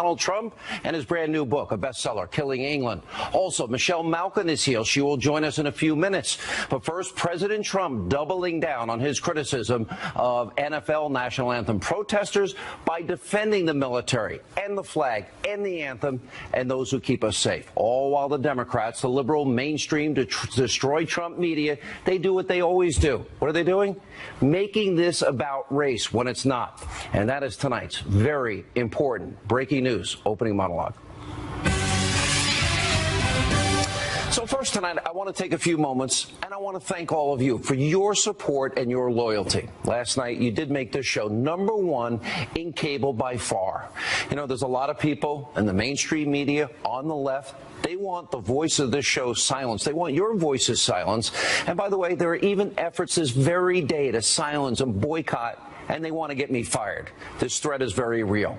Donald Trump and his brand new book, a bestseller, Killing England. Also, Michelle Malkin is here. She will join us in a few minutes. But first, President Trump doubling down on his criticism of NFL national anthem protesters by defending the military and the flag and the anthem and those who keep us safe. All while the Democrats, the liberal mainstream, destroy Trump media, they do what they always do. What are they doing? Making this about race when it's not. And that is tonight's very important breaking news opening monologue. So first tonight, I want to take a few moments and I want to thank all of you for your support and your loyalty. Last night, you did make this show #1 in cable by far. You know, there's a lot of people in the mainstream media on the left. They want the voice of this show silenced. They want your voices silenced. And by the way, there are even efforts this very day to silence and boycott, and they want to get me fired. This threat is very real.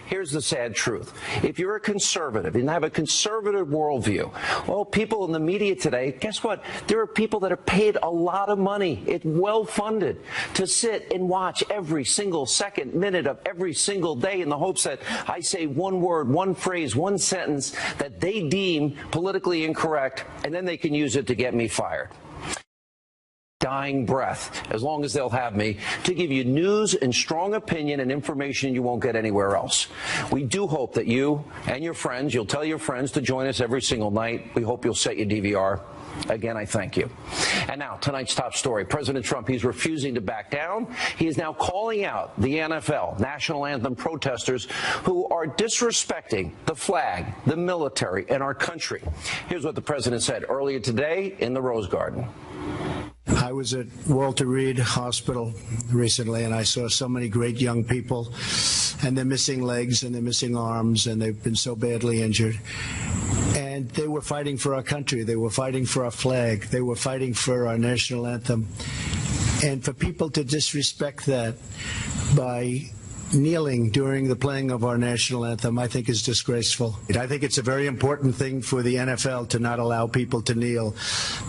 Here's the sad truth. If you're a conservative and have a conservative worldview, well, people in the media today, guess what? There are people that are paid a lot of money. It's well funded to sit and watch every single second, minute of every single day in the hopes that I say one word, one phrase, one sentence that they deem politically incorrect, and then they can use it to get me fired. Dying breath, as long as they'll have me, to give you news and strong opinion and information you won't get anywhere else. We do hope that you and your friends, you'll tell your friends to join us every single night. We hope you'll set your DVR. Again, I thank you. And now, tonight's top story. President Trump, he's refusing to back down. He is now calling out the NFL, national anthem protesters, who are disrespecting the flag, the military, and our country. Here's what the president said earlier today in the Rose Garden. I was at Walter Reed Hospital recently, and I saw so many great young people, and they're missing legs and they're missing arms, and they've been so badly injured. And they were fighting for our country. They were fighting for our flag. They were fighting for our national anthem. And for people to disrespect that by kneeling during the playing of our national anthem, I think is disgraceful. I think it's a very important thing for the NFL to not allow people to kneel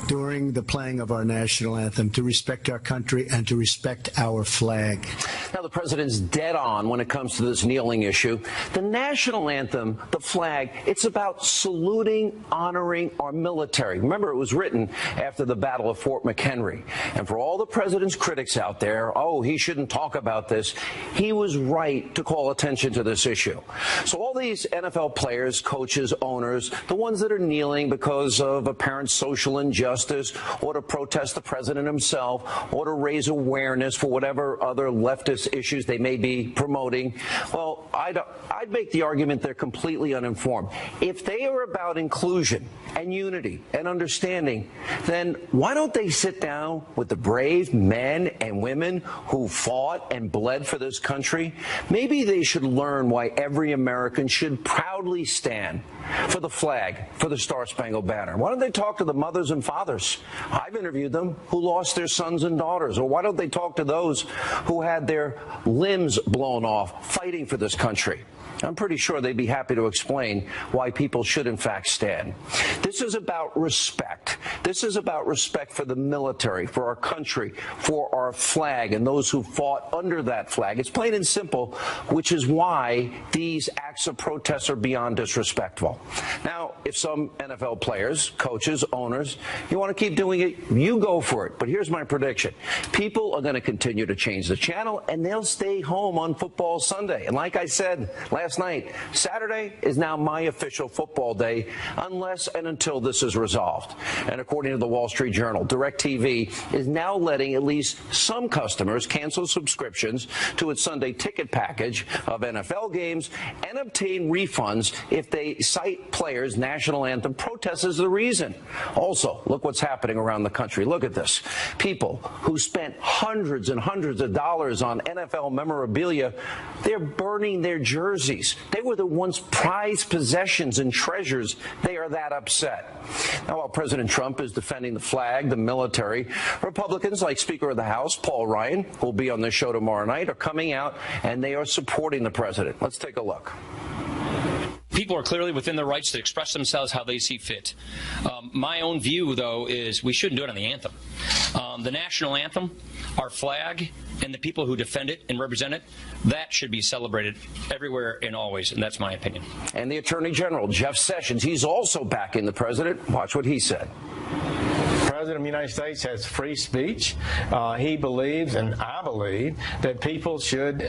during the playing of our national anthem, to respect our country and to respect our flag. Now, the president's dead on when it comes to this kneeling issue. The national anthem, the flag, it's about saluting, honoring our military. Remember, it was written after the Battle of Fort McHenry. And for all the president's critics out there, oh, he shouldn't talk about this, he was right to call attention to this issue. So all these NFL players, coaches, owners, the ones that are kneeling because of apparent social injustice or to protest the president himself or to raise awareness for whatever other leftist issues they may be promoting, well, I'd make the argument they're completely uninformed. If they are about inclusion and unity and understanding, then why don't they sit down with the brave men and women who fought and bled for this country? Maybe they should learn why every American should proudly stand for the flag, for the Star-Spangled Banner. Why don't they talk to the mothers and fathers? I've interviewed them who lost their sons and daughters. Or why don't they talk to those who had their limbs blown off fighting for this country? I'm pretty sure they'd be happy to explain why people should, in fact, stand. This is about respect. This is about respect for the military, for our country, for our flag, and those who fought under that flag. It's plain and simple, which is why these acts of protest are beyond disrespectful. Now, if some NFL players, coaches, owners, you want to keep doing it, you go for it. But here's my prediction. People are going to continue to change the channel, and they'll stay home on football Sunday. And like I said last night, Saturday is now my official football day unless and until this is resolved. And according to the Wall Street Journal, DirecTV is now letting at least some customers cancel subscriptions to its Sunday ticket package of NFL games and obtain refunds if they cite players' national anthem protests as the reason. Also, look what's happening around the country. Look at this. People who spent hundreds and hundreds of dollars on NFL memorabilia, they're burning their jerseys. They were the once prized possessions and treasures. They are that upset. Now, while President Trump is defending the flag, the military, Republicans like Speaker of the House, Paul Ryan, who will be on this show tomorrow night, are coming out and they are supporting the president. Let's take a look. People people are clearly within their rights to express themselves how they see fit. My own view, though, is we shouldn't do it on the anthem. The national anthem, our flag, and the people who defend it and represent it, that should be celebrated everywhere and always, and that's my opinion. And the Attorney General, Jeff Sessions, he's also backing the president. Watch what he said. The President of the United States has free speech. He believes, and I believe, that people should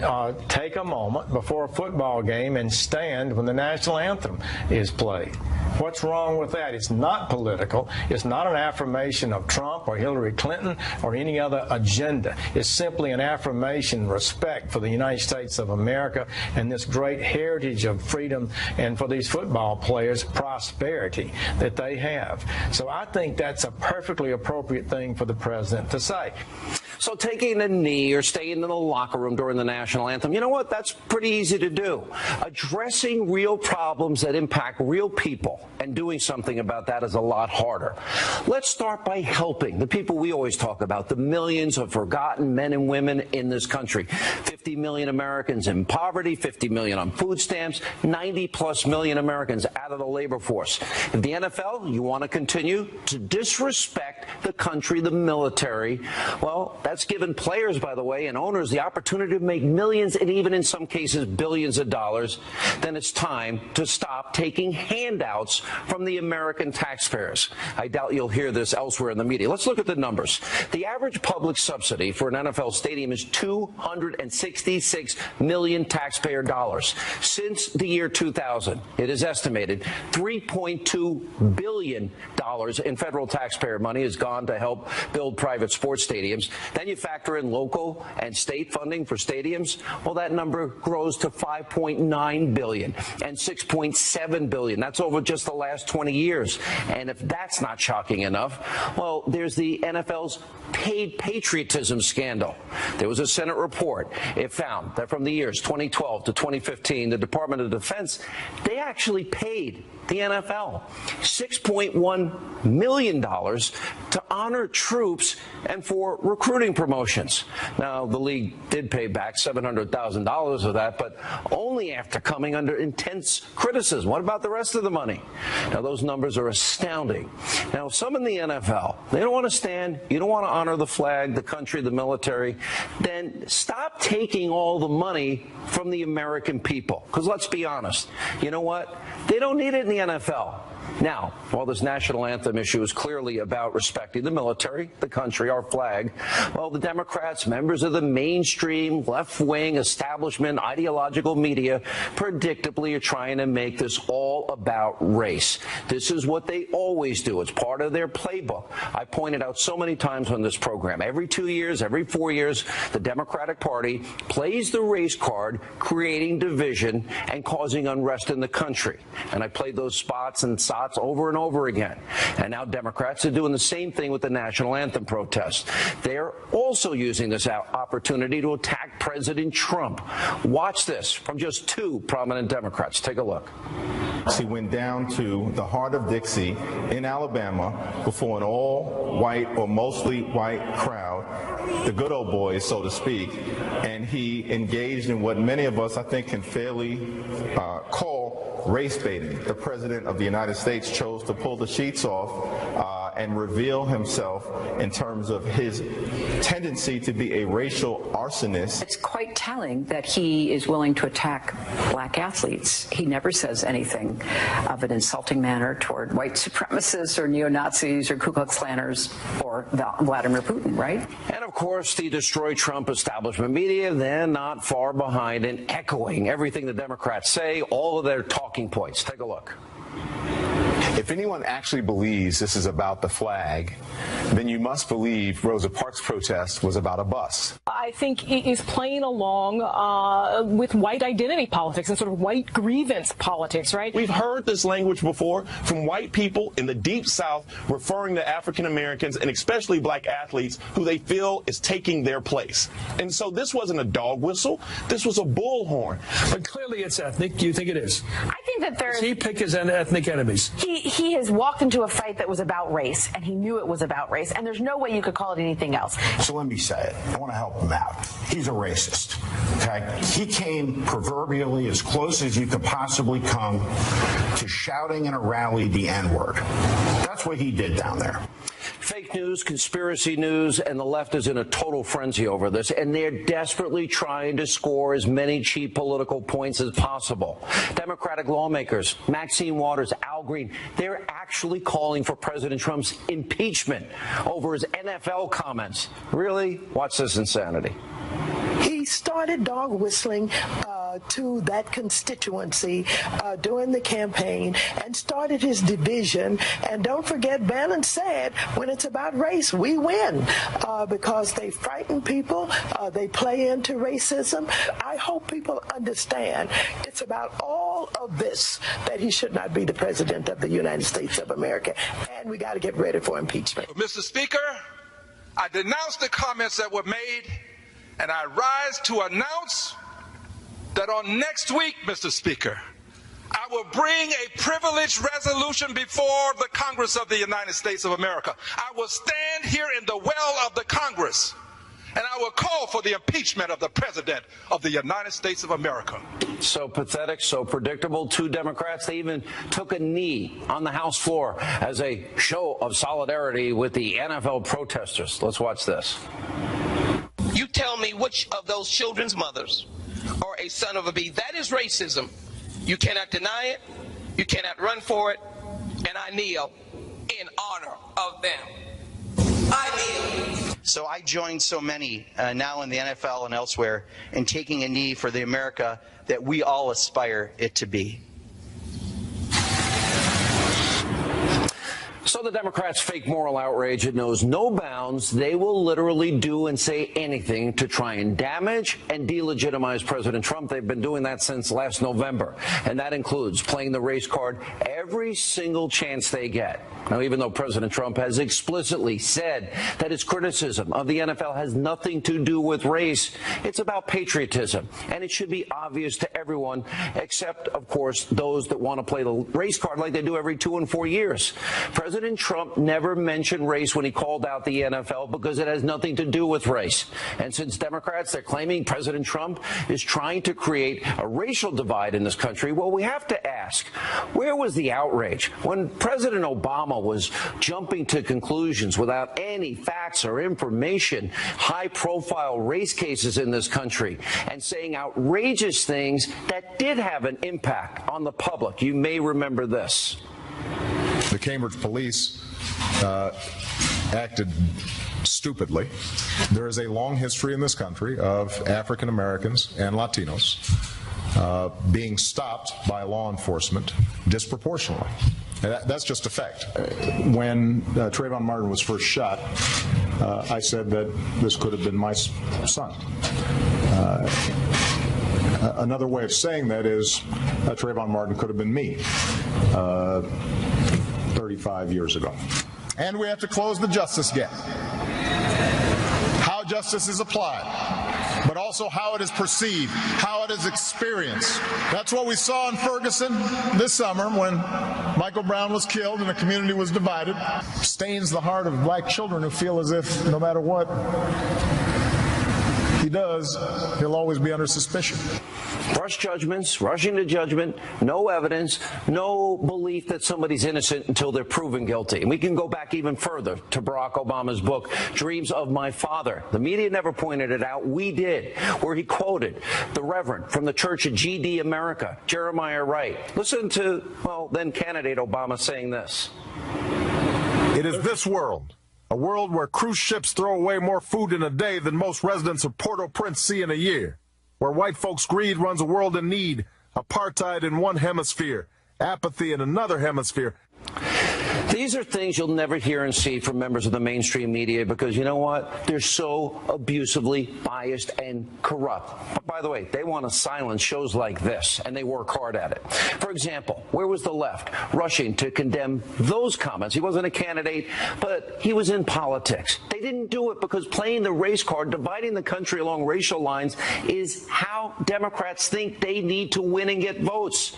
take a moment before a football game and stand when the national anthem is played. What's wrong with that? It's not political. It's not an affirmation of Trump or Hillary Clinton or any other agenda. It's simply an affirmation, respect for the United States of America and this great heritage of freedom, and for these football players, prosperity that they have. So I think that's a perfectly appropriate thing for the president to say. So taking a knee or staying in the locker room during the national anthem, you know what? That's pretty easy to do. Addressing real problems that impact real people and doing something about that is a lot harder. Let's start by helping the people we always talk about, the millions of forgotten men and women in this country. 50 million Americans in poverty, 50 million on food stamps, 90+ million Americans out of the labor force. If the NFL, you want to continue to disrespect the country, the military, well, that's given players, by the way, and owners the opportunity to make millions and even in some cases billions of dollars, then it's time to stop taking handouts from the American taxpayers. I doubt you'll hear this elsewhere in the media. Let's look at the numbers. The average public subsidy for an NFL stadium is $266 million taxpayer dollars. Since the year 2000, it is estimated $3.2 billion in federal taxpayer money has gone to help build private sports stadiums. Then you factor in local and state funding for stadiums. Well, that number grows to $5.9 billion and $6.7 billion. That's over just the last 20 years. And if that's not shocking enough, well, there's the NFL's paid patriotism scandal. There was a Senate report. It found that from the years 2012 to 2015, the Department of Defense, they actually paid the NFL $6.1 million to honor troops and for recruiting promotions. Now, the league did pay back $700,000 of that, but only after coming under intense criticism. What about the rest of the money? Now, those numbers are astounding. Now, some in the NFL, they don't want to stand, you don't want to honor the flag, the country, the military, then stop taking all the money from the American people. Because let's be honest, you know what? They don't need it in the NFL. Now, while this national anthem issue is clearly about respecting the military, the country, our flag, well, the Democrats, members of the mainstream, left-wing, establishment, ideological media, predictably are trying to make this all about race. This is what they always do. It's part of their playbook. I pointed out so many times on this program, every 2 years, every 4 years, the Democratic Party plays the race card, creating division and causing unrest in the country. And I played those spots and sots over and over again. And now Democrats are doing the same thing with the national anthem protest. They're also using this opportunity to attack President Trump. Watch this from just two prominent Democrats. Take a look. She went down to the heart of Dixie in Alabama before an all-white or mostly white crowd, the good old boys, so to speak, and he engaged in what many of us, I think, can fairly call race baiting. The President of the United States chose to pull the sheets off and reveal himself in terms of his tendency to be a racial arsonist. It's quite telling that he is willing to attack black athletes. He never says anything of an insulting manner toward white supremacists or neo-Nazis or Ku Klux Klanners or Vladimir Putin, right? And of course, the Destroy Trump establishment media, they're not far behind in echoing everything the Democrats say, all of their talking points. Take a look. If anyone actually believes this is about the flag, then you must believe Rosa Parks' protest was about a bus. I think it is playing along with white identity politics and sort of white grievance politics, right? We've heard this language before from white people in the Deep South referring to African Americans and especially black athletes who they feel is taking their place. And so this wasn't a dog whistle. This was a bullhorn. But clearly it's ethnic. Do you think it is? I think that there's... Does he pick his ethnic enemies? He has walked into a fight that was about race, and he knew it was about race, and there's no way you could call it anything else. So let me say it. I want to help him out. He's a racist. Okay? He came proverbially as close as you could possibly come to shouting in a rally the N-word. That's what he did down there. Fake news, conspiracy news, and the left is in a total frenzy over this, and they're desperately trying to score as many cheap political points as possible. Democratic lawmakers, Maxine Waters, Al Green, they're actually calling for President Trump's impeachment over his NFL comments. Really? Watch this insanity. He started dog whistling to that constituency during the campaign and started his division. And don't forget, Bannon said, when it's about race, we win because they frighten people. They play into racism. I hope people understand it's about all of this that he should not be the president of the United States of America. And we got to get ready for impeachment. Mr. Speaker, I denounce the comments that were made, and I rise to announce that on next week, Mr. Speaker, I will bring a privileged resolution before the Congress of the United States of America. I will stand here in the well of the Congress, and I will call for the impeachment of the President of the United States of America. So pathetic, so predictable. Two Democrats, they even took a knee on the House floor as a show of solidarity with the NFL protesters. Let's watch this. You tell me which of those children's mothers are a son of a bee. That is racism. You cannot deny it. You cannot run for it. And I kneel in honor of them. I kneel. So I join so many now in the NFL and elsewhere in taking a knee for the America that we all aspire it to be. So the Democrats' fake moral outrage, it knows no bounds. They will literally do and say anything to try and damage and delegitimize President Trump. They've been doing that since last November, and that includes playing the race card every single chance they get. Now, even though President Trump has explicitly said that his criticism of the NFL has nothing to do with race, it's about patriotism, and it should be obvious to everyone except, of course, those that want to play the race card like they do every 2 and 4 years. President Trump never mentioned race when he called out the NFL because it has nothing to do with race. And since Democrats, they're claiming President Trump is trying to create a racial divide in this country, well, we have to ask, where was the outrage when President Obama was jumping to conclusions without any facts or information, high-profile race cases in this country, and saying outrageous things that did have an impact on the public? You may remember this. The Cambridge police acted stupidly. There is a long history in this country of African Americans and Latinos being stopped by law enforcement disproportionately. And that's just a fact. When Trayvon Martin was first shot, I said that this could have been my son. Another way of saying that is Trayvon Martin could have been me 35 years ago. And we have to close the justice gap. How justice is applied, but also how it is perceived, how it is experienced. That's what we saw in Ferguson this summer when Michael Brown was killed and the community was divided. Stains the heart of black children who feel as if no matter what he does, he'll always be under suspicion. Rush judgments, rushing to judgment, no evidence, no belief that somebody's innocent until they're proven guilty. And we can go back even further to Barack Obama's book, Dreams of My Father. The media never pointed it out. We did, where he quoted the Reverend from the Church of GD America, Jeremiah Wright. Listen to, well, then candidate Obama saying this. It is this world, a world where cruise ships throw away more food in a day than most residents of Port-au-Prince see in a year, where white folks' greed runs a world in need, apartheid in one hemisphere, apathy in another hemisphere. These are things you'll never hear and see from members of the mainstream media because, you know what, they're so abusively biased and corrupt. But by the way, they want to silence shows like this, and they work hard at it. For example, where was the left rushing to condemn those comments? He wasn't a candidate, but he was in politics. They didn't do it because playing the race card, dividing the country along racial lines, is how Democrats think they need to win and get votes.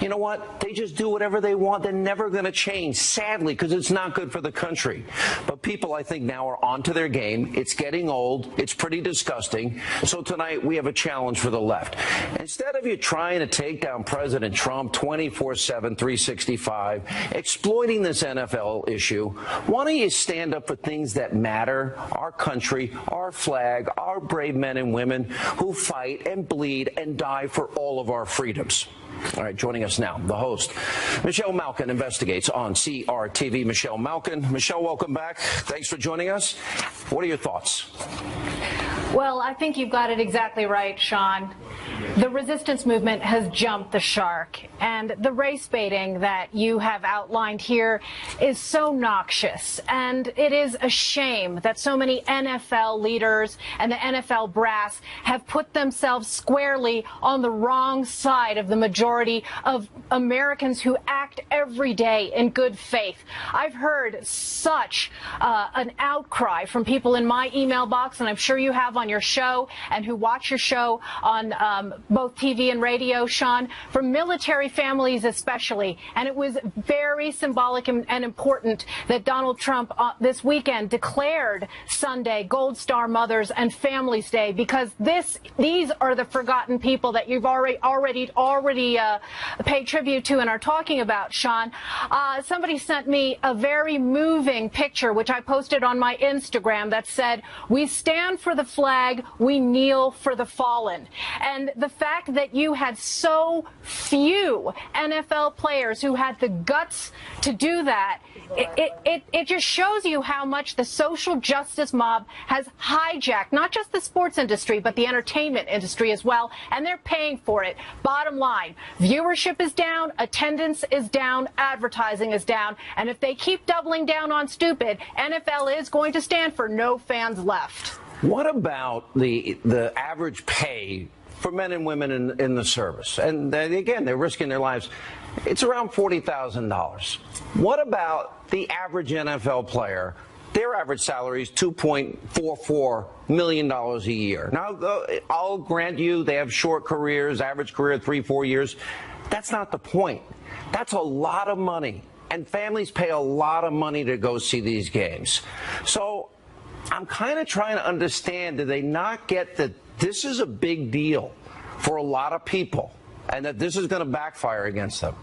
You know what? They just do whatever they want. They're never going to change. sadly, because it's not good for the country. But people, I think, now are onto their game. It's getting old. It's pretty disgusting. So tonight we have a challenge for the left. Instead of you trying to take down President Trump 24/7, 365, exploiting this NFL issue, why don't you stand up for things that matter, our country, our flag, our brave men and women who fight and bleed and die for all of our freedoms. All right, joining us now, the host, Michelle Malkin, investigates on CRTV. Michelle Malkin. Michelle, welcome back. Thanks for joining us. What are your thoughts? Well, I think you've got it exactly right, Sean. The resistance movement has jumped the shark, and the race baiting that you have outlined here is so noxious, and it is a shame that so many NFL leaders and the NFL brass have put themselves squarely on the wrong side of the majority of Americans who act every day in good faith. I've heard such an outcry from people in my email box, and I'm sure you have on your show, and who watch your show on both TV and radio, Sean, from military families especially. And it was very symbolic and important that Donald Trump this weekend declared Sunday Gold Star Mothers and Families Day, because these are the forgotten people that you've already paid tribute to and are talking about, Sean. Somebody sent me a very moving picture, which I posted on my Instagram, that said, "We stand for the flag, we kneel for the fallen." And the fact that you had so few NFL players who had the guts to do that, it just shows you how much the social justice mob has hijacked not just the sports industry, but the entertainment industry as well, and they're paying for it. Bottom line, viewership is down, attendance is down, advertising is down, and if they keep doubling down on stupid, NFL is going to stand for no fans left. What about the average pay for men and women in the service? And again, they're risking their lives. It's around $40,000. What about the average NFL player? Their average salary is $2.44 million a year. Now, I'll grant you they have short careers, average career 3-4 years. That's not the point. That's a lot of money. And families pay a lot of money to go see these games. So I'm kind of trying to understand, do they not get that this is a big deal for a lot of people and that this is going to backfire against them?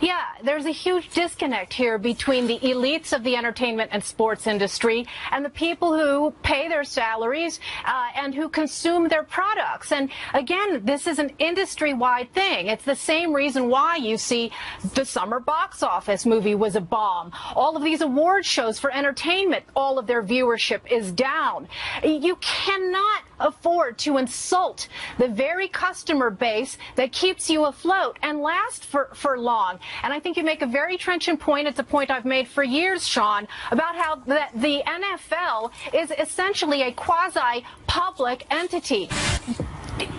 Yeah, there's a huge disconnect here between the elites of the entertainment and sports industry and the people who pay their salaries and who consume their products. And again, this is an industry-wide thing. It's the same reason why you see the summer box office movie was a bomb. All of these award shows for entertainment, all of their viewership is down. You cannot afford to insult the very customer base that keeps you afloat and last for long. And I think you make a very trenchant point. It's a point I've made for years, Sean, about how the NFL is essentially a quasi-public entity,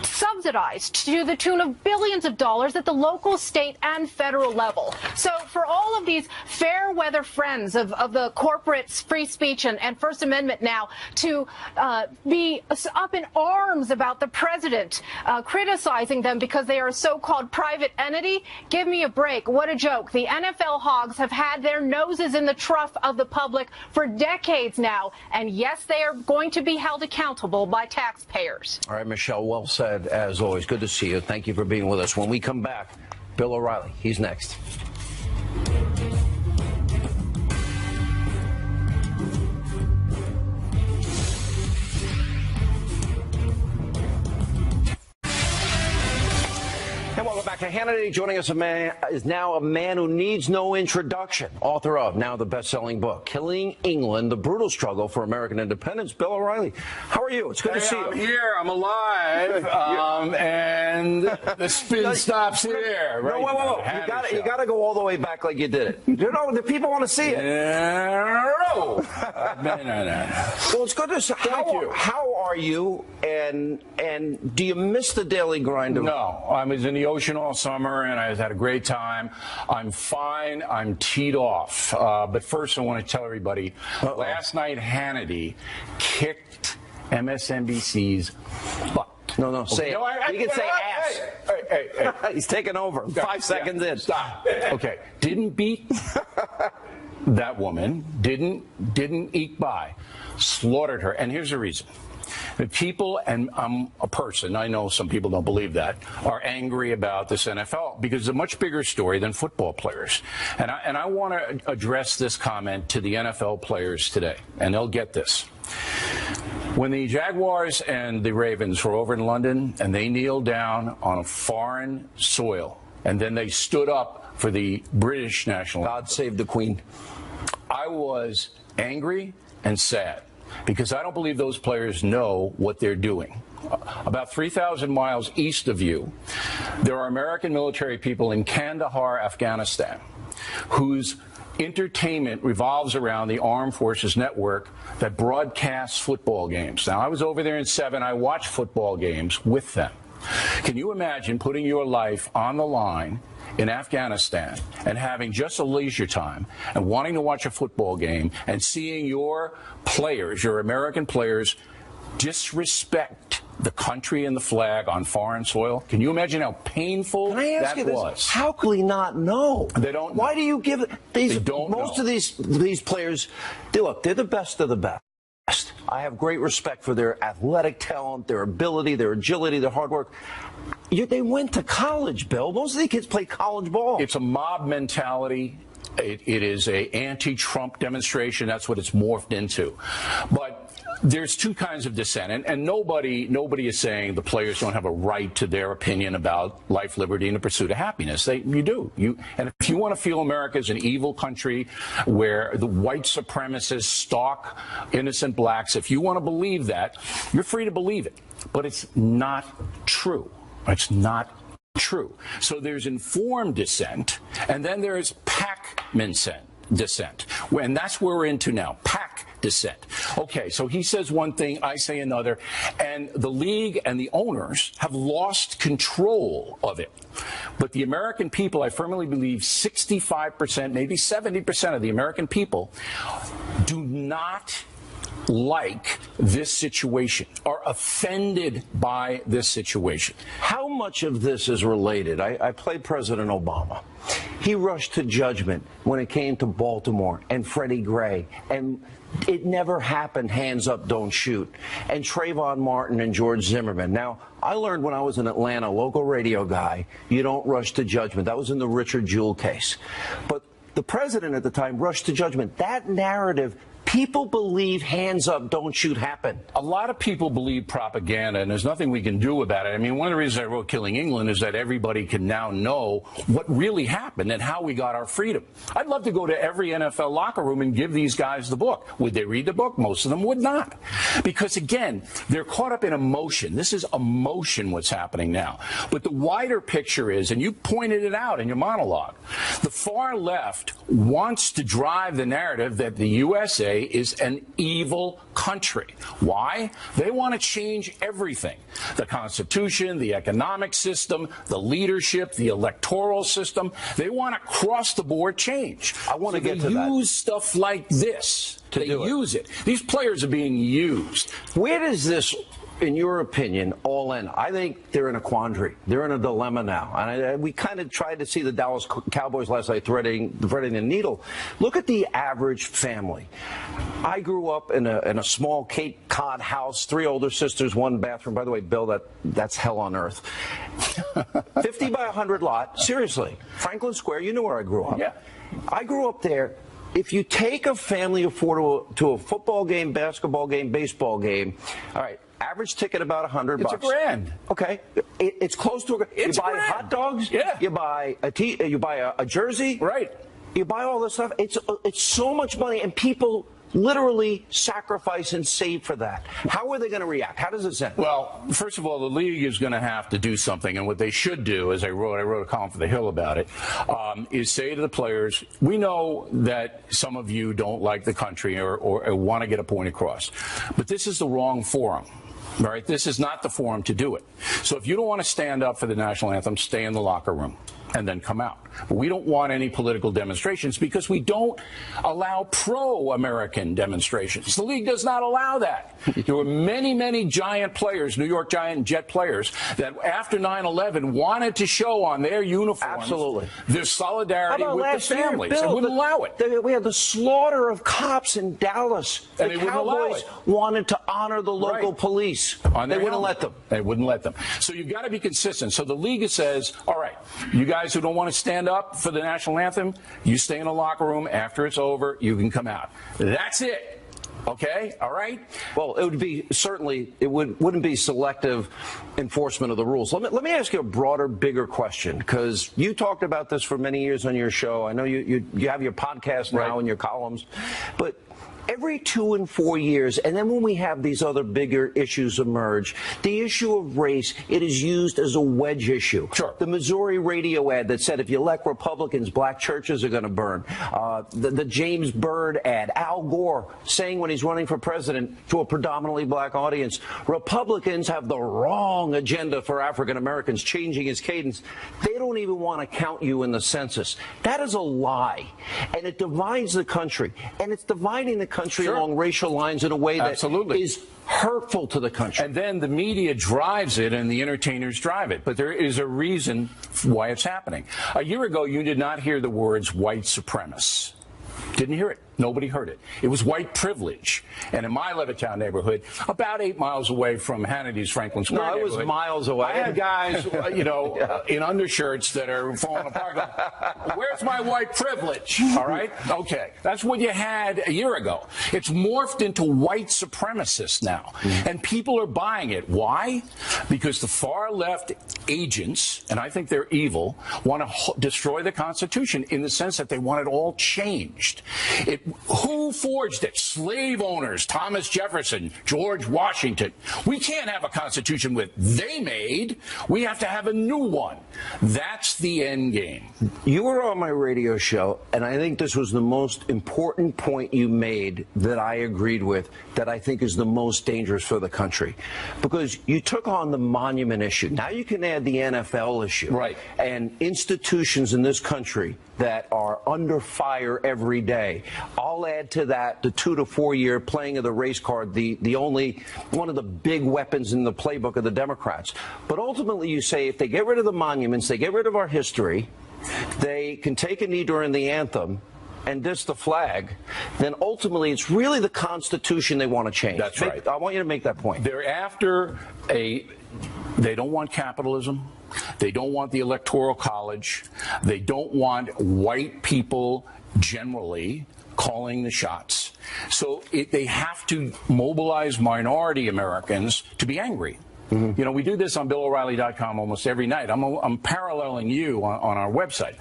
subsidized to the tune of billions of dollars at the local, state, and federal level. So for all of these fair weather friends of the corporate free speech and First Amendment now to be up in arms about the president, criticizing them because they are a so-called private entity, give me a break. What a joke. The NFL hogs have had their noses in the trough of the public for decades now, and yes, they are going to be held accountable by taxpayers. All right, Michelle, well said, as always. Good to see you. Thank you for being with us. When we come back, Bill O'Reilly, he's next. And welcome back to Hannity. Joining us is now a man who needs no introduction. Author of now the best-selling book, Killing England, The Brutal Struggle for American Independence. Bill O'Reilly, how are you? It's good to see you. I'm here. I'm alive. And the spin stops here. Right? No, whoa. You got to go all the way back like you did it. You know, the people want to see it. No. Well, it's good to see. How are you? And do you miss the daily grind? No. I was in the ocean all summer, and I had a great time. I'm fine. I'm teed off. But first, I want to tell everybody, last night Hannity kicked MSNBC's butt. No, say it. You can say ass. Hey. He's taking over. 5 seconds in. Stop. Okay. Didn't beat that woman. Didn't eke by. Slaughtered her. And here's the reason. The people, and I'm a person, I know some people don't believe that, are angry about this NFL because it's a much bigger story than football players. And I want to address this comment to the NFL players today, and they'll get this. When the Jaguars and the Ravens were over in London and they kneeled down on a foreign soil and then they stood up for the British national anthem, God save the Queen. I was angry and sad because I don't believe those players know what they're doing. About 3,000 miles east of you, there are American military people in Kandahar, Afghanistan, whose entertainment revolves around the Armed Forces Network that broadcasts football games. Now, I was over there in 7. I watched football games with them. Can you imagine putting your life on the line in Afghanistan and having just a leisure time and wanting to watch a football game and seeing your players, your American players, disrespect the country and the flag on foreign soil? Can you imagine how painful that was? How could he not know? They don't know. Why do you give these? They don't most know. of these players, they're the best of the best. I have great respect for their athletic talent, their ability, their agility, their hard work. They went to college, Bill. Most of the kids play college ball. It's a mob mentality. It is a anti-Trump demonstration. That's what it's morphed into. But there's two kinds of dissent, and nobody is saying the players don't have a right to their opinion about life, liberty, and the pursuit of happiness. You do. And if you want to feel America is an evil country where the white supremacists stalk innocent blacks, if you want to believe that, you're free to believe it. But it's not true. It's not true. So there's informed dissent, and then there's pack dissent. And that's where we're into now, pack dissent. Okay, so he says one thing, I say another, and the league and the owners have lost control of it. But the American people, I firmly believe 65%, maybe 70% of the American people do not like this situation, are offended by this situation. How much of this is related? I played President Obama. He rushed to judgment when it came to Baltimore and Freddie Gray, and it never happened, hands up, don't shoot, and Trayvon Martin and George Zimmerman. Now, I learned when I was in Atlanta, local radio guy, you don't rush to judgment. That was in the Richard Jewell case. But the president at the time rushed to judgment. That narrative, people believe hands up, don't shoot happened. A lot of people believe propaganda, and there's nothing we can do about it. I mean, one of the reasons I wrote Killing England is that everybody can now know what really happened and how we got our freedom. I'd love to go to every NFL locker room and give these guys the book. Would they read the book? Most of them would not. Because, again, they're caught up in emotion. This is emotion what's happening now. But the wider picture is, and you pointed it out in your monologue, the far left wants to drive the narrative that the USA is an evil country. Why? They want to change everything. The Constitution, the economic system, the leadership, the electoral system. They want to cross the board change. I want to get to that. They use stuff like this. They use it. These players are being used. Where does this, in your opinion, all in? I think they're in a quandary. They're in a dilemma now. And we kind of tried to see the Dallas Cowboys last night threading the needle. Look at the average family. I grew up in a small Cape Cod house, 3 older sisters, 1 bathroom. By the way, Bill, that's hell on earth. 50 by 100 lot. Seriously. Franklin Square, you know where I grew up. Yeah. I grew up there. If you take a family of 4 to a football game, basketball game, baseball game, all right, average ticket about $100. It's $1,000. Okay, it's close to It's you buy $1,000. hot dogs. Yeah. You buy a jersey. Right. You buy all this stuff. It's so much money, and people literally sacrifice and save for that. How are they going to react? How does it sound? Well, first of all, the league is going to have to do something, and what they should do, as I wrote a column for The Hill about it, is say to the players, we know that some of you don't like the country or want to get a point across, but this is the wrong forum. All right, this is not the forum to do it. So if you don't want to stand up for the national anthem, stay in the locker room and then come out. But we don't want any political demonstrations because we don't allow pro-American demonstrations. The league does not allow that. There were many, many Giant players, New York Giant and Jet players, that after 9/11 wanted to show on their uniforms their solidarity with the families. Bill, and wouldn't allow it. We had the slaughter of cops in Dallas. And the they wouldn't allow Cowboys it. wanted to honor the local police. They wouldn't let them. They wouldn't let them. So you've got to be consistent. So the league says, all right, you guys who don't want to stand up for the national anthem, you stay in the locker room. After it's over, you can come out. That's it. Okay? All right? Well, it would be certainly, it wouldn't be selective enforcement of the rules. Let me ask you a broader, bigger question, because you talked about this for many years on your show. I know you have your podcast now and your columns, but every 2 and 4 years, and then when we have these other bigger issues emerge, the issue of race, it is used as a wedge issue. Sure. The Missouri radio ad that said if you elect Republicans, black churches are going to burn. The James Byrd ad, Al Gore saying when he's running for president to a predominantly black audience, Republicans have the wrong agenda for African Americans, changing his cadence. They don't even want to count you in the census. That is a lie, and it divides the country, and it's dividing the country along racial lines in a way that is hurtful to the country. And then the media drives it and the entertainers drive it. But there is a reason why it's happening. A year ago, you did not hear the words white supremacists. Didn't hear it. Nobody heard it. It was white privilege. And in my Levittown neighborhood, about 8 miles away from Hannity's Franklin Square it was miles away. I had guys, in undershirts that are falling apart going, where's my white privilege? All right? Okay. That's what you had a year ago. It's morphed into white supremacists now. And people are buying it. Why? Because the far left agents, and I think they're evil, want to destroy the Constitution in the sense that they want it all changed. Who forged it? Slave owners, Thomas Jefferson, George Washington. We can't have a constitution with they made. We have to have a new one. That's the end game. You were on my radio show, and I think this was the most important point you made that I agreed with, that I think is the most dangerous for the country. Because you took on the monument issue. Now you can add the NFL issue. Right. And institutions in this country that are under fire every day. I'll add to that the 2 to 4 year playing of the race card, the only one of the big weapons in the playbook of the Democrats. But ultimately you say if they get rid of the monuments, they get rid of our history, they can take a knee during the anthem and diss the flag, then ultimately it's really the Constitution they want to change. That's right. I want you to make that point. They're after they don't want capitalism. They don't want the Electoral College. They don't want white people generally calling the shots. So they have to mobilize minority Americans to be angry. You know, we do this on BillO'Reilly.com almost every night. I'm paralleling you on our website.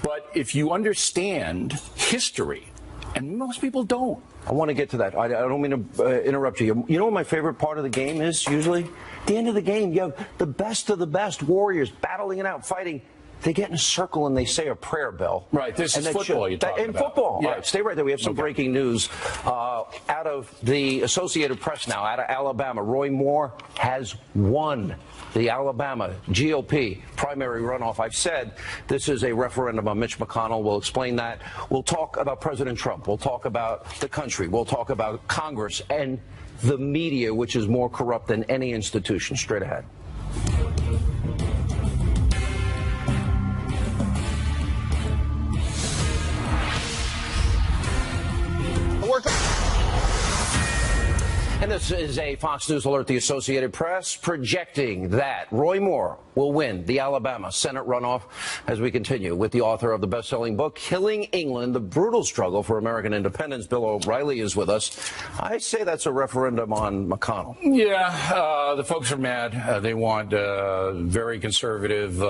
But if you understand history, and most people don't. I want to get to that. I don't mean to interrupt you. You know what my favorite part of the game is usually? At the end of the game, you have the best of the best warriors battling it out, fighting. They get in a circle and they say a prayer, Bill. Right, this is football you're talking about. In football. Yeah. All right, stay right there. We have some breaking news out of the Associated Press now, out of Alabama. Roy Moore has won the Alabama GOP primary runoff. I've said this is a referendum on Mitch McConnell. We'll explain that. We'll talk about President Trump. We'll talk about the country. We'll talk about Congress and the media, which is more corrupt than any institution. Straight ahead. And this is a Fox News alert. The Associated Press projecting that Roy Moore will win the Alabama Senate runoff as we continue with the author of the best-selling book, Killing England, The Brutal Struggle for American Independence. Bill O'Reilly is with us. I say that's a referendum on McConnell. Yeah, the folks are mad. They want very conservative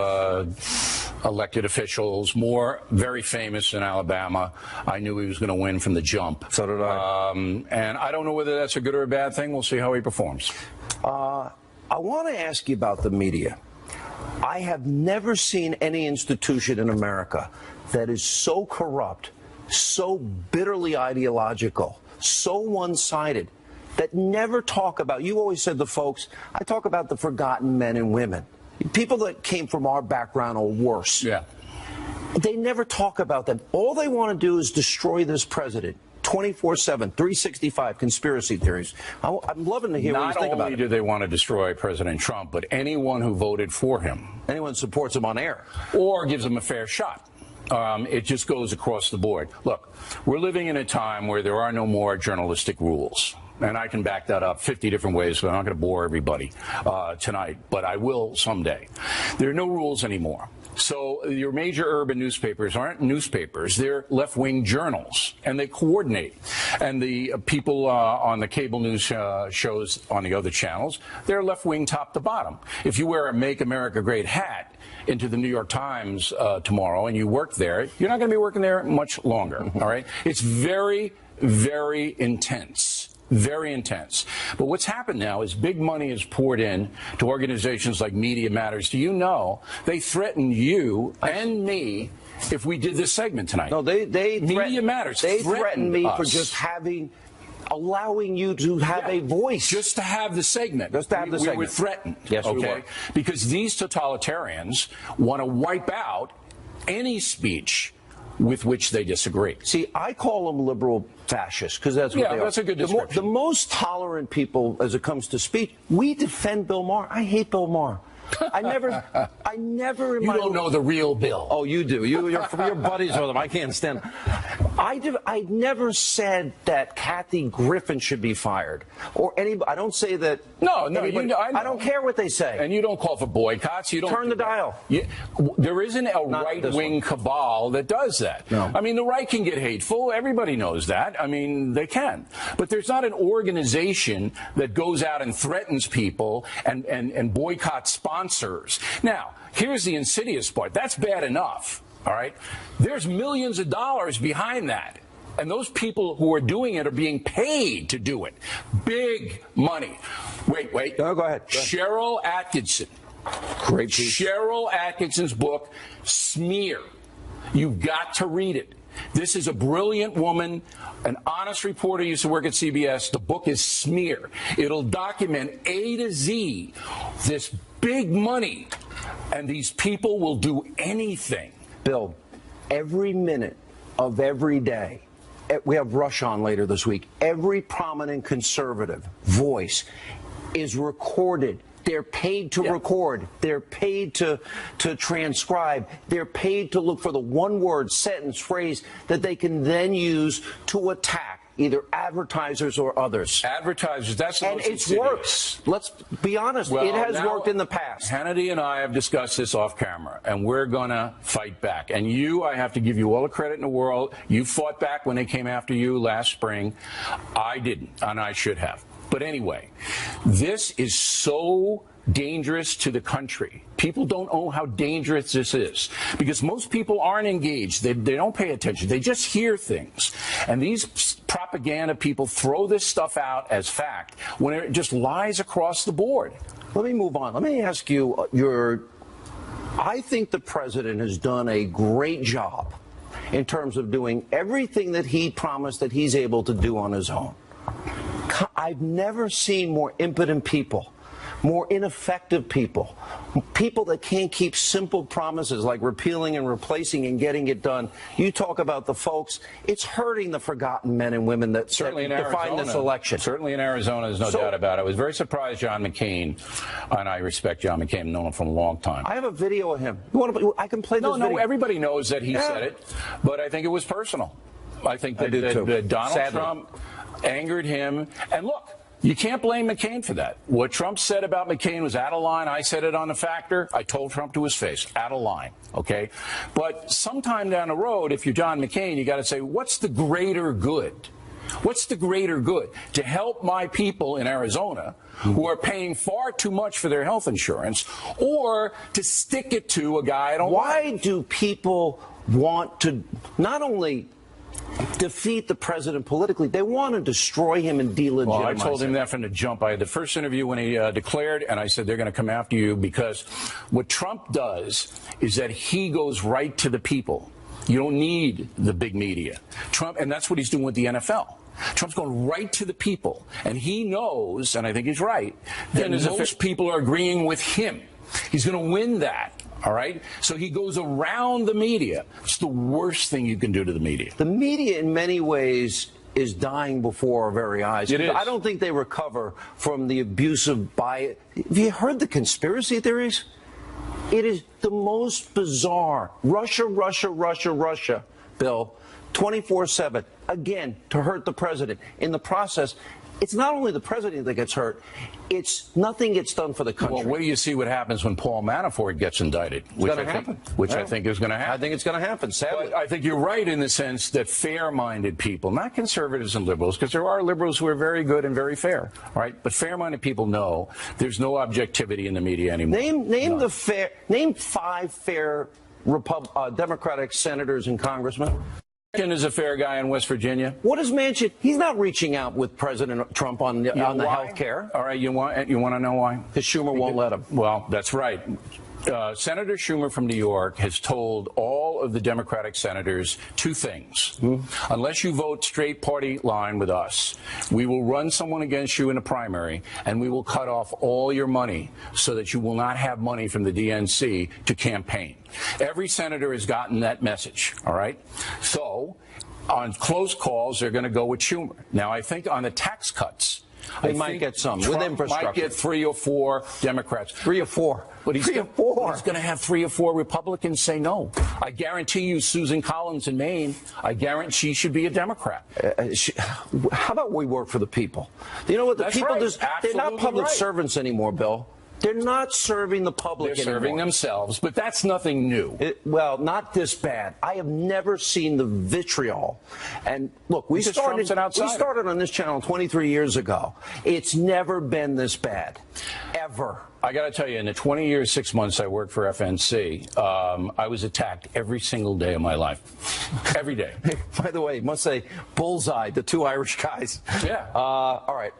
elected officials, Moore, very famous in Alabama. I knew he was going to win from the jump. So did I. And I don't know whether that's a good or a bad thing. We'll see how he performs. I want to ask you about the media. I have never seen any institution in America that is so corrupt, so bitterly ideological, so one-sided, that never talk about, you always said the folks, I talk about the forgotten men and women, people that came from our background or worse. Yeah. They never talk about them. All they want to do is destroy this president. 24/7, 365 conspiracy theories. I'm loving to hear what you think about it. Not only do they want to destroy President Trump, but anyone who voted for him. Anyone supports him on air. Or gives him a fair shot. It just goes across the board. Look, we're living in a time where there are no more journalistic rules. And I can back that up 50 different ways, so I'm not going to bore everybody tonight, but I will someday. There are no rules anymore. So your major urban newspapers aren't newspapers. They're left-wing journals, and they coordinate. And the people on the cable news shows on the other channels, they're left-wing top to bottom. If you wear a Make America Great hat into the New York Times tomorrow and you work there, you're not going to be working there much longer, all right? It's very, very intense. Very intense. But what's happened now is big money is poured in to organizations like Media Matters. Do you know they threatened you and me if we did this segment tonight? No, they Media Matters. They threatened me us for just allowing you to have a voice. Just to have the segment. Just to have the segment. We were threatened. Yes, okay? we were. Because these totalitarians want to wipe out any speech with which they disagree. See, I call them liberal fascists because that's what they are. That's a good description. The most tolerant people as it comes to speech, we defend Bill Maher. I hate Bill Maher. I never in you my don't know the real Bill. Oh, you do. You're buddies with him. I can't stand him. I never said that Kathy Griffin should be fired or anybody. I don't say that. No, anybody, I don't care what they say. And you don't call for boycotts. You don't turn the dial. There isn't a right-wing cabal that does that. No. I mean, the right can get hateful. Everybody knows that. I mean, they can. But there's not an organization that goes out and threatens people and boycotts sponsors. Now, here's the insidious part. That's bad enough. All right. There's millions of dollars behind that. And those people who are doing it are being paid to do it. Big money. Wait. No, go ahead. Cheryl Atkinson. Great piece. Cheryl Atkinson's book, Smear. You've got to read it. This is a brilliant woman, an honest reporter, used to work at CBS. The book is Smear. It'll document A to Z this big money, and these people will do anything. Bill, every minute of every day, we have Rush on later this week, every prominent conservative voice is recorded. They're paid to record. They're paid to transcribe. They're paid to look for the one word, sentence, phrase that they can then use to attack either advertisers or others. Advertisers, that's the most insidious. And it works. Let's be honest. Well, it has worked in the past. Hannity and I have discussed this off camera, and we're going to fight back. And I have to give you all the credit in the world. You fought back when they came after you last spring. I didn't, and I should have. But anyway, this is so dangerous to the country. People don't know how dangerous this is because most people aren't engaged. They don't pay attention. They just hear things. And these propaganda people throw this stuff out as fact when it just lies across the board. Let me move on. Let me ask you, I think the president has done a great job in terms of doing everything that he promised that he's able to do on his own. I've never seen more impotent people, more ineffective people, people that can't keep simple promises like repealing and replacing and getting it done. You talk about the folks, it's hurting the forgotten men and women that certainly define this election. Certainly in Arizona, there's no doubt about it. I was very surprised John McCain, and I respect John McCain, known him from a long time. I have a video of him. I can play this video. No, everybody knows that he said it, but I think it was personal. I think that Donald Trump angered him. And look, you can't blame McCain for that. What Trump said about McCain was out of line. I said it on The Factor. I told Trump to his face, out of line, okay? But sometime down the road, if you're John McCain, you got to say, what's the greater good? What's the greater good? To help my people in Arizona who are paying far too much for their health insurance, or to stick it to a guy I don't like? Why do people want to not only defeat the president politically, they want to destroy him and delegitimize Well, I told him him. that from the jump. I had the first interview when he declared, and I said they're going to come after you because what Trump does is that he goes right to the people. You don't need the big media. Trump, and that's what he's doing with the NFL. Trump's going right to the people, and he knows, and I think he's right, that most people are agreeing with him. He's going to win that. All right? So he goes around the media. It's the worst thing you can do to the media. The media, in many ways, is dying before our very eyes. It is. I don't think they recover from the abusive bias. Have you heard the conspiracy theories? It is the most bizarre. Russia, Russia, Russia, Russia, Bill, 24/7, again, to hurt the president. In the process, it's not only the president that gets hurt, it's nothing gets done for the country. Well, wait till you see what happens when Paul Manafort gets indicted, which I think is going to happen. I think it's going to happen, sadly. But I think you're right in the sense that fair-minded people, not conservatives and liberals, because there are liberals who are very good and very fair, right? But fair-minded people know there's no objectivity in the media anymore. Name 5 fair Democratic senators and congressmen. Manchin is a fair guy in West Virginia. What is Manchin? He's not reaching out with President Trump on the health care. All right, you want to know why? Because Schumer won't let him. Well, that's right. Senator Schumer from New York has told all of the Democratic senators 2 things. Unless you vote straight party line with us, we will run someone against you in a primary, and we will cut off all your money so that you will not have money from the DNC to campaign. Every senator has gotten that message, all right? So on close calls, they're going to go with Schumer. Now, I think on the tax cuts, they might get some Trump with infrastructure. Might get 3 or 4 Democrats. 3 or 4. But he's going to have 3 or 4 Republicans say no. I guarantee you, Susan Collins in Maine, I guarantee she should be a Democrat. How about we work for the people? You know what the people do? They're not public servants anymore, Bill. They're not serving the public anymore. They're serving themselves, but that's nothing new. Well, not this bad. I have never seen the vitriol. And look, we started on this channel 23 years ago. It's never been this bad, ever. I got to tell you, in the 20 years, 6 months I worked for FNC, I was attacked every single day of my life. Every day. By the way, must say, bullseye, the 2 Irish guys. Yeah. All right.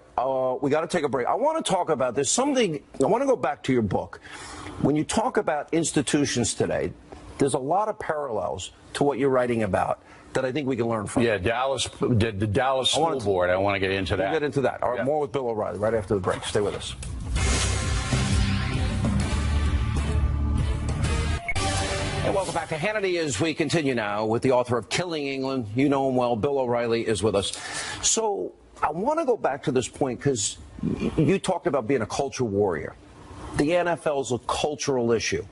We got to take a break. I want to talk about this. I want to go back to your book. When you talk about institutions today, there's a lot of parallels to what you're writing about that I think we can learn from. Yeah, the Dallas School Board. I want to get into that. We'll get into that. All right, more with Bill O'Reilly right after the break. Stay with us. And welcome back to Hannity as we continue now with the author of Killing England. You know him well. Bill O'Reilly is with us. So I want to go back to this point because you talked about being a culture warrior. The NFL is a cultural issue.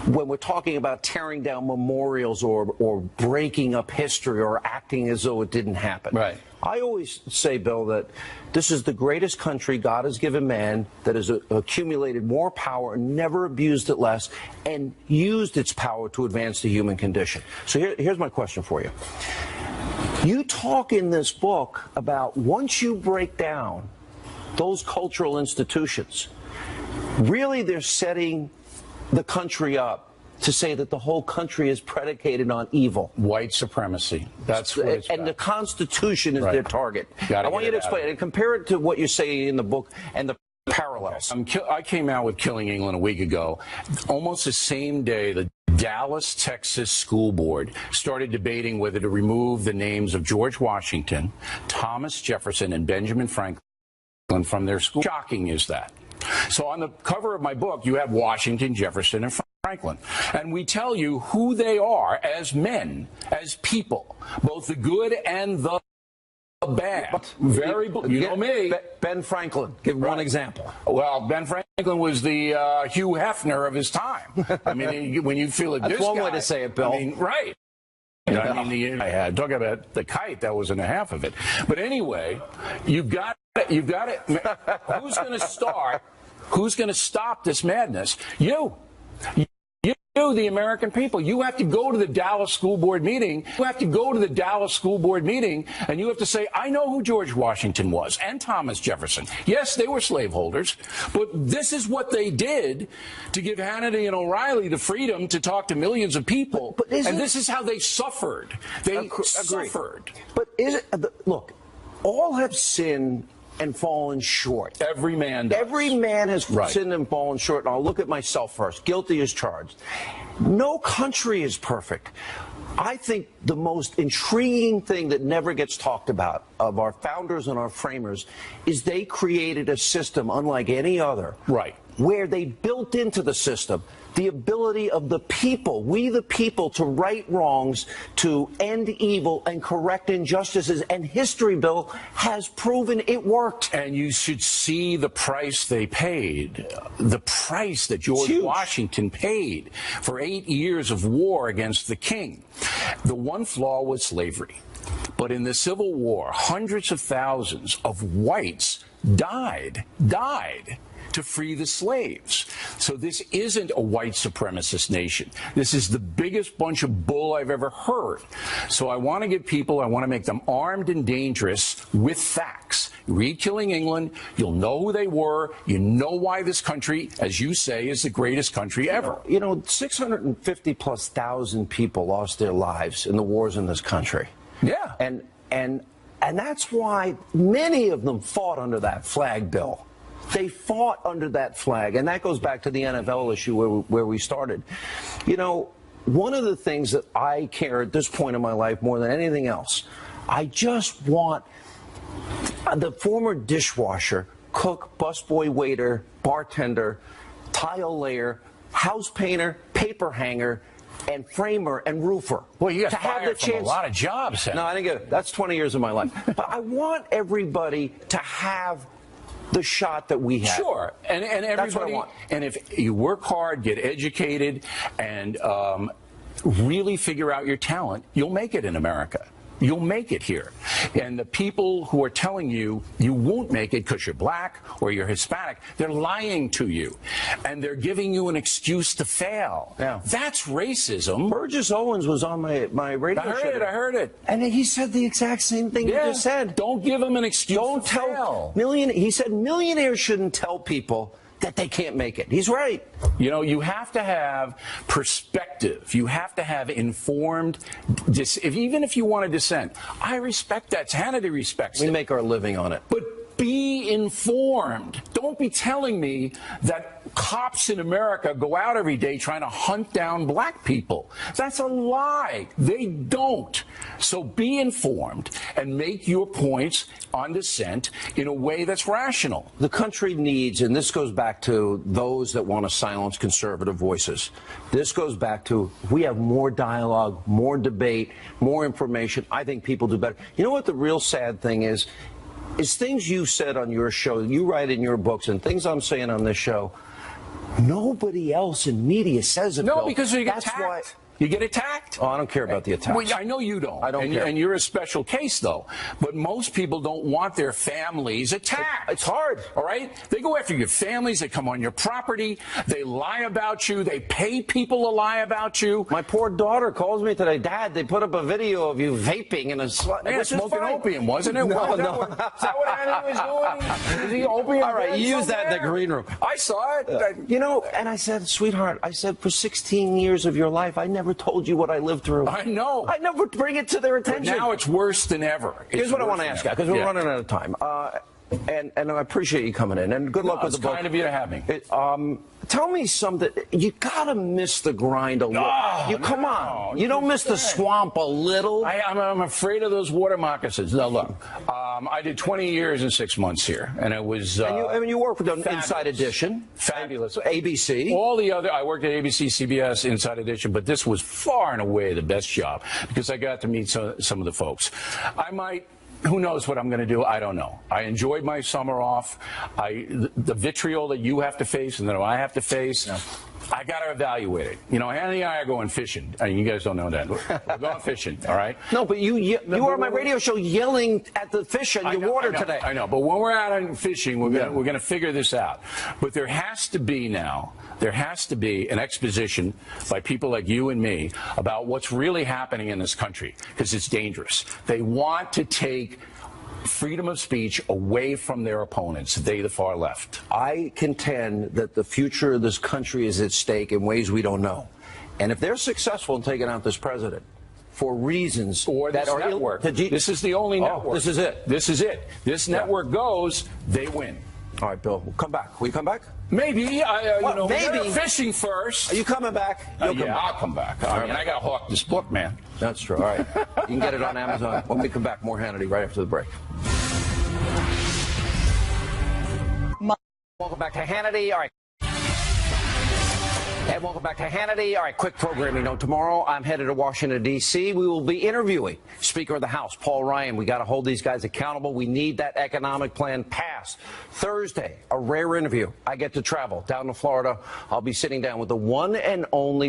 When we're talking about tearing down memorials or breaking up history or acting as though it didn't happen. Right. I always say, Bill, that this is the greatest country God has given man that has accumulated more power and never abused it less and used its power to advance the human condition. So here's my question for you. You talk in this book about once you break down those cultural institutions, really they're setting the country up to say that the whole country is predicated on evil. White supremacy. That's what it's and about. The Constitution is their target. I want you to explain it and compare it to what you're saying in the book and the parallels. I came out with Killing England a week ago. Almost the same day, the Dallas, Texas School Board started debating whether to remove the names of George Washington, Thomas Jefferson, and Benjamin Franklin from their school. Shocking is that? So on the cover of my book, you have Washington, Jefferson, and Franklin. And we tell you who they are as men, as people, both the good and the bad. You know me. Ben Franklin, give one example. Well, Ben Franklin was the Hugh Hefner of his time. I mean, when you feel it, that's one way to say it, Bill. I mean, right. I mean, I had talk about the kite. That wasn't a half of it. But anyway, you've got it. Who's going to start? Who's going to stop this madness? You, the American people. You have to go to the Dallas School Board meeting. You have to go to the Dallas School Board meeting, and you have to say, I know who George Washington was and Thomas Jefferson. Yes, they were slaveholders, but this is what they did to give Hannity and O'Reilly the freedom to talk to millions of people. And this is how they suffered. They suffered. But is it, look, all have sinned and fallen short. Every man does. Every man has sinned and fallen short. And I'll look at myself first. Guilty as charged. No country is perfect. I think the most intriguing thing that never gets talked about of our founders and our framers is they created a system unlike any other. Right. Where they built into the system the ability of the people, we the people, to right wrongs, to end evil and correct injustices. And history, Bill, has proven it worked. And you should see the price they paid, the price that George Washington paid for 8 years of war against the king. The one flaw was slavery. But in the Civil War, hundreds of thousands of whites died to free the slaves. So this isn't a white supremacist nation. This is the biggest bunch of bull I've ever heard. So I want to give people, I want to make them armed and dangerous with facts. Read Killing England. You'll know who they were. You know why this country, as you say, is the greatest country ever. You know, 650,000+ people lost their lives in the wars in this country. Yeah. And that's why many of them fought under that flag, Bill. They fought under that flag, and that goes back to the NFL issue where we started. You know, one of the things that I care at this point in my life more than anything else, I just want the former dishwasher, cook, busboy, waiter, bartender, tile layer, house painter, paper hanger, and framer and roofer. Well, you got to have the fired from chance. a lot of jobs. No, I didn't get it. That's 20 years of my life. But I want everybody to have the shot that we have. Sure, and everybody, that's what I want. And if you work hard, get educated, and really figure out your talent, you'll make it in America. You'll make it here. And the people who are telling you you won't make it because you're black or you're Hispanic, they're lying to you. And they're giving you an excuse to fail. Yeah. That's racism. Burgess Owens was on my radio show. I heard it. And he said the exact same thing you just said. Don't give them an excuse to fail. He said millionaires shouldn't tell people that they can't make it. He's right. You know, you have to have perspective. You have to have informed, even if you want to dissent. I respect that. Hannity respects it. We make our living on it. But be informed. Don't be telling me that cops in America go out every day trying to hunt down black people. That's a lie. They don't. So be informed and make your points on dissent in a way that's rational. The country needs, and this goes back to those that want to silence conservative voices. This goes back to, we have more dialogue, more debate, more information. I think people do better. You know what the real sad thing is things you said on your show, you write in your books, and things I'm saying on this show, nobody else in media says it. No, Bill. because you get That's attacked. why. You get attacked. Oh, I don't care about the attacks. Well, I know you don't. I don't care. And you're a special case, though. But most people don't want their families attacked. It's hard. All right? They go after your families. They come on your property. They lie about you. They pay people to lie about you. My poor daughter calls me today. Dad, they put up a video of you vaping in a smoking opium, wasn't it? No, Is that what Hannity was doing? Is he opium? All right, you used that in the green room. I saw it. You know, and I said, sweetheart, I said, for 16 years of your life, I never told you what I lived through. I know. I never bring it to their attention. But now it's worse than ever. Here's what I want to ask you, because we're running out of time. And I appreciate you coming in, and good luck with the book. It's kind of you to have me. Tell me something. You gotta miss the grind a little. Come on. You don't miss the swamp a little. I'm afraid of those water moccasins. Now look, I did 20 years and 6 months here, and it was. And you worked with fabulous. Inside Edition, fabulous. ABC. All the other. I worked at ABC, CBS, Inside Edition, but this was far and away the best job because I got to meet some of the folks. Who knows what I'm going to do? I don't know. I enjoyed my summer off. The vitriol that you have to face and that I have to face, I got to evaluate it. You know, Hannity and I are going fishing. I mean, you guys don't know that. We're going fishing, all right? No, but you were on my radio show yelling at the fish on your water today. I know, but when we're out on fishing, we're going to figure this out. But there has to be an exposition by people like you and me about what's really happening in this country, because it's dangerous. They want to take freedom of speech away from their opponents, they the far left. I contend that the future of this country is at stake in ways we don't know. And if they're successful in taking out this president for reasons or that are network, this is the only network. This is it. This is it. This network goes, they win. All right, Bill, we'll come back. Will you come back? Maybe. You know, maybe. we gotta fishing first. Are you coming back? I'll come back. I mean, I got to hawk this book, man. That's true. All right. You can get it on Amazon. When we come back, more Hannity right after the break. Welcome back to Hannity. All right. And welcome back to Hannity. All right, quick programming note. Tomorrow, I'm headed to Washington, D.C. We will be interviewing Speaker of the House, Paul Ryan. We got to hold these guys accountable. We need that economic plan passed. Thursday, a rare interview. I get to travel down to Florida. I'll be sitting down with the one and only